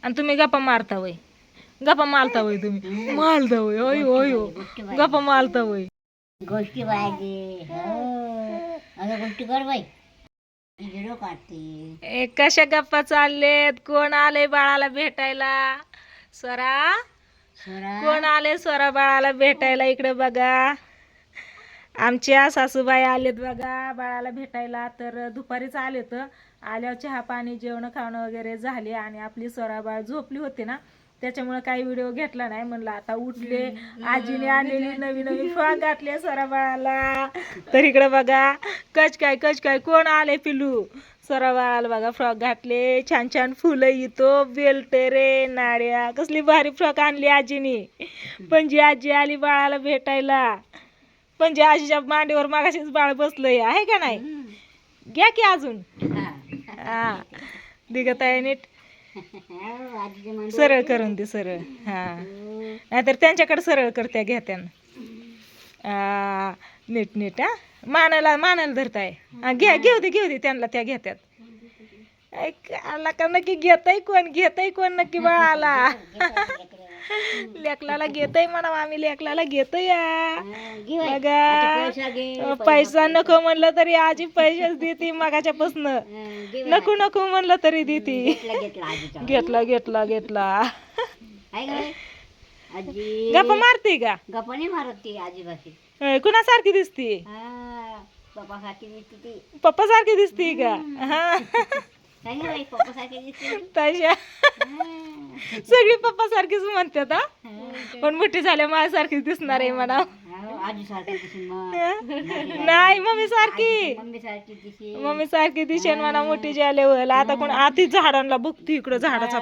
आणि तुम्ही गप्पा मारता वय, गप्पा मारता वय, तुम्ही मारता वय, होय होय हो, गप्पा मारता वय. गोष्टी पाहिजे आता गोष्टी कर बाई, व्हिडिओ काढते. कशा गप्पा चाललेत? कोण आले बाळाला भेटायला? स्वरा, कोण आले स्वरा बाळाला भेटायला? इकडे बघा, आमच्या सासूबाई आलेत बघा बाळाला भेटायला. तर दुपारीच आलेत, आल्यावर चहा पाणी जेवण खाणं वगैरे झाले आणि आपली स्वरा बाळ झोपली होती ना, त्याच्यामुळे काही व्हिडिओ घेतला नाही. म्हणलं आता उठले, आजीने आणलेली नवीन नवीन फ्रॉक घातले स्वरा बाळाला. तर इकडे बघा कच काय कोण आले? पिलू स्वरा बाळाला बघा फ्रॉक घातले, छान छान फुलं येतो, बेल्ट रे नाड्या, कसली भारी फ्रॉक आणली आजीने. पणजी आजी आली बाळाला भेटायला. पणजी आजीच्या मांडीवर मागाशीच बाळ बसलंय, आहे का नाही? घ्या की अजून. हा दिगत आहे नीट सरळ करून दे, सरळ. हा नाहीतर त्यांच्याकडे सरळ करत्या, घ्या त्यांना नीट नीट. हा मानाला धरताय. घेऊ दे त्यांना, त्या घेत्यात. आला का नक्की घेतय कोण नक्की बाळाला? लेकलाला घेतय म्हणा, आम्ही लेकलाला घेतोय या. बघा पैसा नको म्हणलं तरी आजी पैसेच देते मगाच्यापासून, नको म्हणलं तरी देते. घेतला गप्पा मारते का? गप्पा नाही मारत ती आजीबाची. कुणासारखी दिसती? पप्पा सारखी दिसती का? हा तशा सगळी पप्पा सारखीच म्हणतात. हा पण मोठी झाल्या माझ्यासारखीच दिसणार आहे म्हणा. नाही मम्मी सारखी दिसेन म्हणा मोठी झाल्यावर. आता कोण आधी झाडांना बघती, इकडं झाडाचा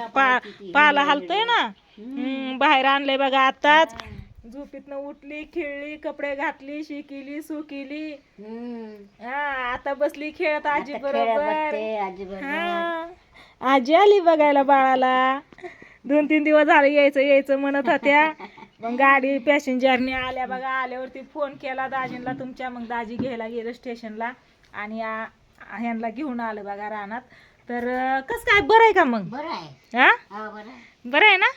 पाला हलतोय ना. बाहेर आणलंय बघा आताच. झोपीतनं उठली, खेळली, कपडे घातली, शिकिली, सुकिली. हा आता बसली खेळत आजी बरोबर. हा आजी आली बघायला बाळाला. 2-3 दिवस झाले यायचं म्हणत होत्या. मग गाडी पॅसेंजरने आल्या बघा. आल्यावरती फोन केला दाजींना तुमच्या. मग दाजी घ्यायला गेलं स्टेशनला आणि ह्यांना घेऊन आलं बघा रानात. तर कस काय, बरं आहे का मग? हा बरं आहे ना?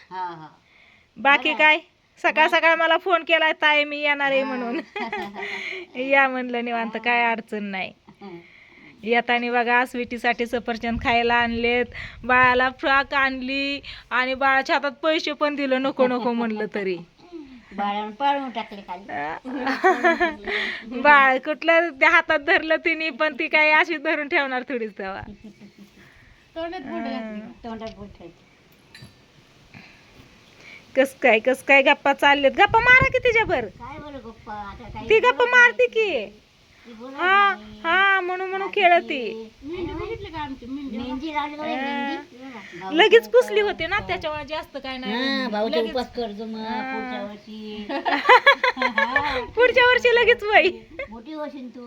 बाकी काय? सकाळ मला फोन केलाय ताई मी येणार आहे म्हणून. या म्हणलं निवांत, काय अडचण नाही. येताना बघा स्वीटीसाठी सफरचंद खायला आणलेत, बाळाला फ्रॉक आणली आणि बाळाच्या हातात पैसे पण दिलं नको म्हणलं तरी. पाळून टाकले खाली. बाळ कुठलं त्या हातात धरलं तिने, पण ती काय अशी धरून ठेवणार थोडीच तेव्हा. कस काय गप्पा चाललेत? गप्पा मारा की तिच्यावर. ती गप्पा मारते की. हा म्हणून खेळती. लगेच पुसली होती ना, त्याच्यामुळे जास्त काय नाही. पुढच्या वर्षी लगेच बाई मोठी होशील तू,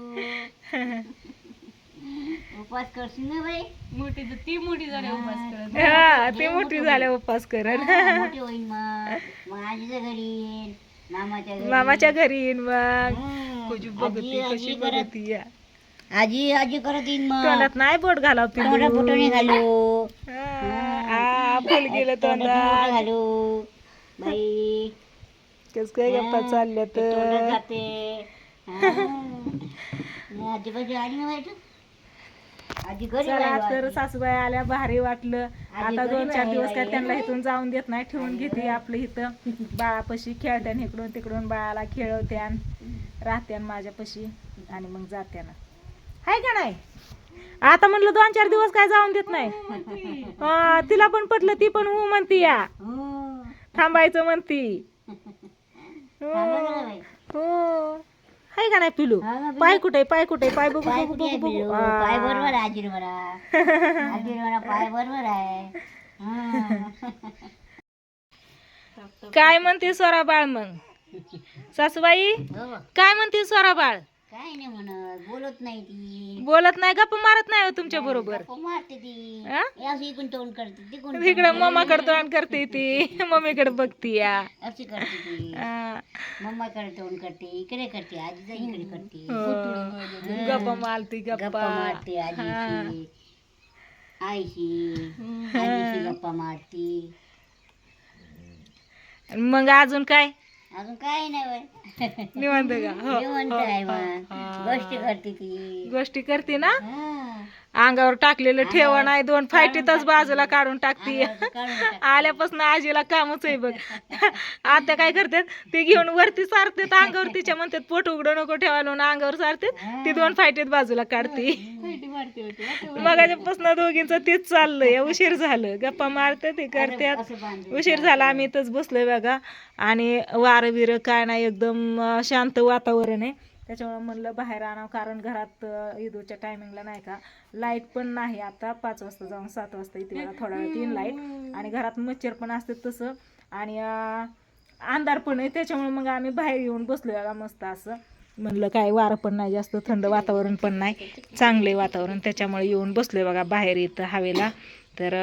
उपास करशील ना बाई. ती मोठी झाल्या उपास करत. हा ती मोठी झाल्या उपास करत. मोठी होईल मग आजीच्या घरी येईन, मामाच्या घरी येईन. मग कशी बघती आजी करत येईन. मग तोंडात नाही बोट घालावती, बोट नाही घालू. फुल गेलं तोंडात घालू बाई. कस काय गप्पा चालल्यात? जाते आजीबाजी आली ना बाई. चला तर सासूबाई आल्या, भारी वाटलं. आता 2-4 दिवस काय त्यांना इथून जाऊन देत नाही, ठेवून घेते आपलं इथं बाळापाशी. खेळत्यान इकडून तिकडून, बाळाला खेळवत्यान, राहत्यान माझ्यापाशी आणि मग जात्यान. हाय का नाही? आता म्हणलं 2-4 दिवस काय जाऊन देत नाही. तिला पण पटलं, ती पण हो म्हणती, या थांबायचं म्हणती. हो हाय का नाही पिलू? पाय कुठे पाय बघू पाय बरोबर आहे आजी म्हणा पाय बरोबर आहे. काय म्हणते स्वरा बाळ? मग सासूबाई काय म्हणते स्वरा बाळ? काय नाही म्हणत, बोलत नाही ती. बोलत नाही, गप्पा मारत नाही तुमच्या बरोबर? मारते ती, इकडून तोंड करते, तिकडे मम्माकडे तोंड करते ती, मम्मीकडे बघती या अशी करते ती. मम्माकडे तोंड करते, इकडे करते, आजीचा इकडे करते. गप्पा मारती, गप्पा मारते आजी. आईशी आजीशी गप्पा मारती. मग अजून काय अजून काही नाही बाई. निवांत का? हो, निवांत हो, आहे हो, मग हो. गोष्टी करते ती. गोष्टी करते ना. हा. अंगावर टाकलेलं ठेवा नाही, दोन फायटीतच बाजूला काढून टाकते. अंगावरचं काढून टाकते. आल्यापासून आजीला कामच आहे बघ. आता काय करतात, ते घेऊन वरती सारतात अंगावर, तिच्या म्हणतात पोट उघडं नको ठेवायला म्हणून अंगावर सारतात, ती दोन फायटीत बाजूला काढते. मगाच्यापासून दोघींचं तेच चाललंय. उशीर झालं, गप्पा मारतात ते करतात. असं बांधून उशीर झाला, आम्ही इथंच बसलोय बघा. आणि वारं बिरं काय नाही, एकदम शांत वातावरण आहे. त्याच्यामुळे म्हणलं बाहेर आणावं, कारण घरात ईदच्या टायमिंगला नाही का लाईट पण नाही. आता 5 वाजता जाऊन 7 वाजता इथे बघा थोडा वेळ 3 लाईट, आणि घरात मच्छर पण असतात तसं, आणि अंधार पण आहे. त्याच्यामुळे मग आम्ही बाहेर येऊन बसलोय बघा मस्त असं. म्हणलं काय वारं पण नाही जास्त, थंड वातावरण पण नाही, चांगले वातावरण. त्याच्यामुळे येऊन बसलोय बघा बाहेर इथं हवेला. तर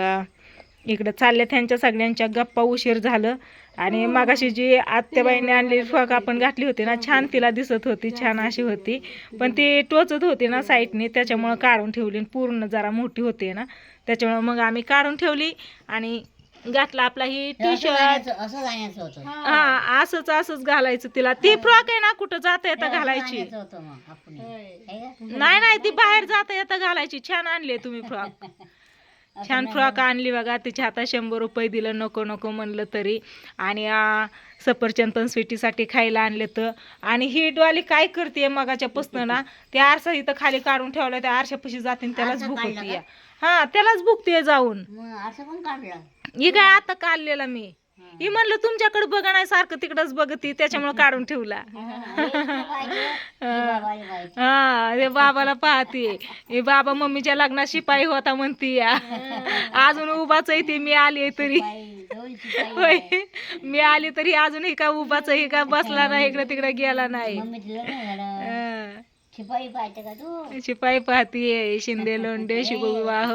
इकडं चालल्या त्यांच्या सगळ्यांच्या गप्पा. उशीर झालं. आणि मगाशी जी आत्याबाईने आणली फ्रॉक आपण घातली होती ना, छान तिला दिसत होती, छान अशी होती, पण ती टोचत होती ना साईडने, त्याच्यामुळं काढून ठेवली. पूर्ण जरा मोठी होते ना, त्याच्यामुळे मग आम्ही काढून ठेवली आणि घातला आपला ही टी शर्ट. असं जाण्याचं होतं. हा, असंच घालायचं तिला. ती फ्रॉक आहे ना, कुठं जाता येता घालायची. जाण्याचं होतं मग आपण. है का? नाही, ती बाहेर जाता येता घालायची. छान आणली तुम्ही फ्रॉक, छान फ्रॉक आणली बघा. तिच्या हातात 100 रुपये दिलं, नको नको म्हणलं तरी. आणि सफरचंद पण स्वीटीसाठी खायला आणले तर. आणि ही डॉली काय करते मगाच्या पसनं ना, ते आरसा इथं खाली काढून ठेवला, त्या आरशापाशी जाते त्यालाच आरसा काढला भुकते. हा, त्यालाच भुकते जाऊन. मग असं पण काढलं. ही काय आता काढलेला मी. ही म्हणलं तुमच्याकडे बघा नाही, सारखं तिकडच बघती, त्याच्यामुळे काढून ठेवला. हा, हे बाबाला पाहते. हे बाबा मम्मीच्या लग्नात शिपाई होता म्हणती. अजून उभाच आहे ती. मी आली तरी होय, मी आली तरी अजून ही का उभाच आहे, का बसला नाही, इकडे तिकडे गेला नाही. हा. शिपाई पाहिजे का तू? शिपाई पाहतीये. शिंदे लोंढे शुभविवाह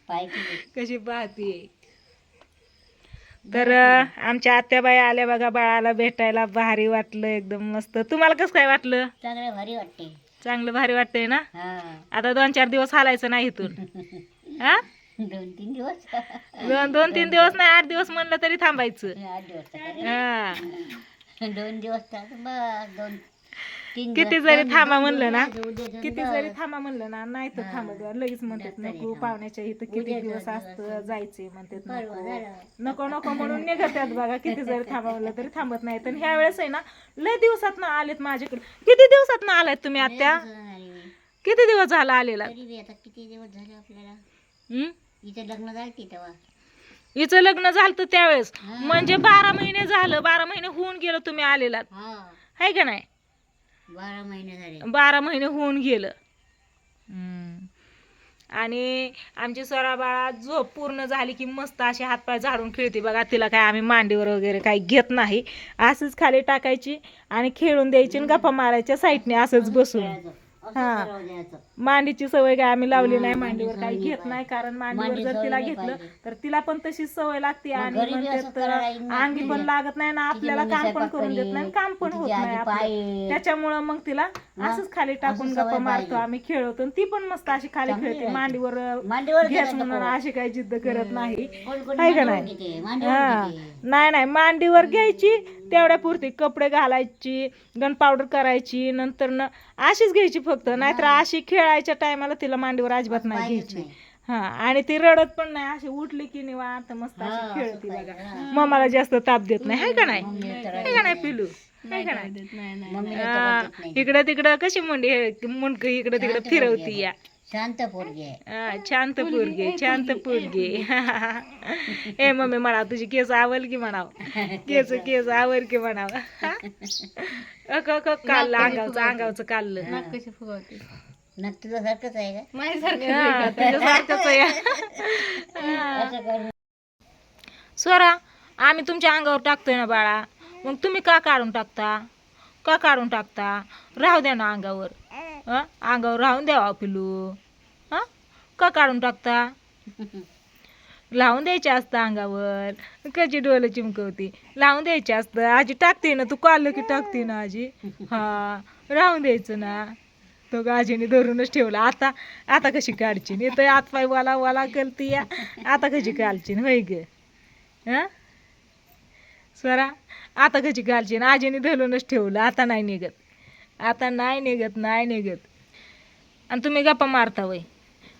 पाहिजे. कशी पाहतीये. तर आमच्या आत्याबाई आल्या बघा बाळाला भेटायला. भारी वाटलं, एकदम मस्त. तुम्हाला कसं काय वाटलं? चांगलं भारी वाटते. चांगलं भारी वाटतंय ना. हा. आता 2-4 दिवस हालायचं नाही इथून. हा, 2-3 दिवस. 2-3 दिवस नाही, 8 दिवस म्हणलं तरी थांबायचं. 8 दिवस. हा, 2 दिवस तर बस. 2-3 किती जरी थांबा म्हणलं ना, किती जरी थांबा म्हणलं ना, नाही तर थांबत. लगेच म्हणतात नको, पाहुण्याच्या इथं किती दिवस असतं, जायचे म्हणतात. नको नको म्हणून निघतात बघा. किती जरी थांबा म्हणलं तरी थांबत नाही. तर ह्या वेळेस आहे ना, लय दिवसात ना आलेत माझ्याकडे. किती दिवसात ना आलात तुम्ही आत्या? किती दिवस झाला आलेला? आता किती दिवस झाले आपल्याला. हम्म, इथे लग्न झालं की तेव्हा. हिचं लग्न झालं त्यावेळेस, म्हणजे 12 महिने झालं. 12 महिने होऊन गेलं तुम्ही आलेला, हा, आहे का नाही? 12 महिने झाले. 12 महिने होऊन गेलं. आणि आमची स्वरा बाळा झोप पूर्ण झाली की मस्त अशी हातपाय झाडून खेळते बघा. तिला काय आम्ही मांडीवर वगैरे काही घेत नाही, असंच खाली टाकायची आणि खेळून द्यायची आणि गप्पा मारायच्या साईडने असंच बसून. हा, मांडीची सवय काय आम्ही लावली नाही, मांडीवर काही घेत नाही. कारण मांडीवर जर तिला घेतलं तर तिला पण तशीच सवय लागते, आणि म्हणतात अंगी पण लागत नाही ना, आपल्याला काम पण करून देत नाही, काम पण होत नाही आपलं. त्याच्यामुळं मग तिला असंच खाली टाकून गप्पा मारतो आम्ही, खेळतो. ती पण मस्त अशी खाली खेळते. मांडीवर घ्यायच म्हणून अशी काही जिद्द करत नाही, आहे का नाही? हा, नाही, मांडीवर घ्यायची तेवढ्या पुरती, कपडे घालायची, गन पावडर करायची, नंतर न अशीच घ्यायची फक्त. नाहीतर अशी खेळायच्या टायमाला तिला मांडीवर अजिबात नाही घ्यायची. हा, आणि ती रडत पण नाही, अशी उठली की निवांत मस्त अशी खेळती बघा. मम्माला जास्त ताप देत नाही, आहे का नाही? आहे का नाही पिलू? आहे का नाही? इकडं तिकडं कशी मुंडक इकडं तिकडं फिरवती या. शांत पोरगी आहे. शांत पोरगी, शांत पोरगी. ए मम्मी म्हणा, तुझी केस आवल की म्हणाव, केस आवर की म्हणाव. काढलं अंगावचं काढलं. नक्की तुझ्यासारखंच आहे का? तुझ्यासारखंच आहे. स्वरा, आम्ही तुमच्या अंगावर टाकतोय ना बाळा, मग तुम्ही का काढून टाकता? राहू द्या ना अंगावर. अंगावर राहून द्यावा पिलू. हा, का काढून टाकता? लावून द्यायचे असतं अंगावर. कशी डोलं चिमकवती, लावून द्यायचे असतं. आजी टाकते ना, तू काढलं की टाकते ना आजी. हा, राहून द्यायचं ना. तो आजीने धरूनच ठेवला. आता आता कशी काढची येतं हातपाय वाला वाला करती या. आता कशी काढची होय ग हा स्वरा, आता कशी काढची आजीने धरूनच ठेवलं. आता नाही निघत, आता नाही निघत, नाही निघत. आणि तुम्ही गप्पा मारता वय,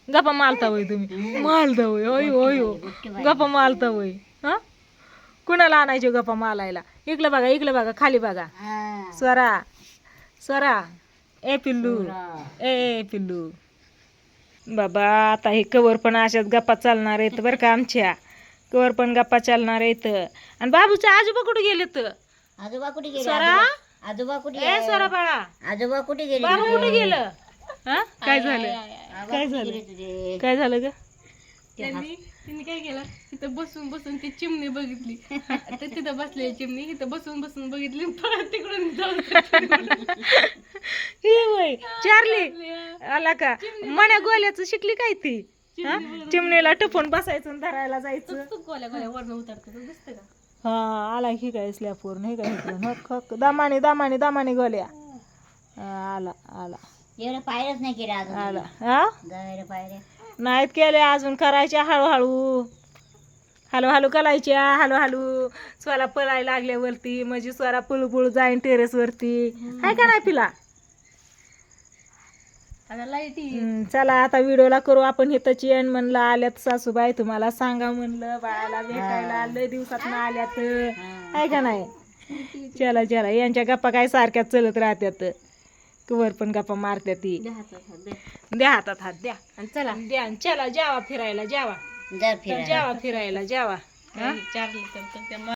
गप्पा मारता वय, तुम्ही मालता वय. होय होय हो, गप्पा मारता वय. हा कुणाला आणायचे गप्पा मालायला? इकडं बघा, इकडं बघा, खाली बघा. हा. स्वरा स्वरा, ए पिल्लू, स्वरा. ए पिल्लू. बाबा आता हे कवर पण अशाच गप्पा चालणार आहेत बरं का आमच्या. कवर पण गप्पा चालणार आहेत. आणि बाबूचे आजोबा कुठे गेले तर? आजोबा कुठे गेले? स्वरा, आजोबा कुठे ए स्वरा बाळा, आजोबा कुठे गेले? बाबू कुठे गेलं? हा काय झालं? आजोबा काय कुठे झालं? गेले तुझे? काय झालं ग? तिने काय केलं, तिथं बसून बसून ती चिमणी बघितली. तर तिथं बसलेली चिमणी इथं बसून बसून बघितली, परत तिकडून जाऊन ही होय चार्ली आला का? मण्या गोल्याचं शिकली काय ती? हा? चिमणीला टपून बसायचं आणि धरायला जायचं. गोल्या गोल्या वरनं उतरतो तो दिसतं का? हा आला ही काय स्लॅपवर नाही काय इकडून हक हक दामाने दामाने दामाने गोल्या. आला आला एवढं पायरच नाही केलं अजून. आला. हा जायला पायऱ्या. नाहीत केले अजून, करायच्या हळूहळू, हळूहळू करायच्या हळूहळू. स्वरा पळायला लागल्यावरती म्हणजे स्वरा पुळपुळ जाईन टेरेस वरती. हाय का नाही पिला? आता लाईटी चला आता व्हिडिओला करू आपण हिताची एंड. म्हणलं आल्यात सासूबाई, तुम्हाला सांगा म्हणलं बाळाला भेटायला लय दिवसात ना आल्यात. हाय का नाही? चला चला, यांच्या गप्पा काय सारख्याच चलत राहत्यात. कवर पण गप्पा मारत्या ती. द्या हातात हात द्या आणि चला द्या आणि चला जावा फिरायला, जावा जर फिरायला. जावा फिरायला, जावा. हा चारली तर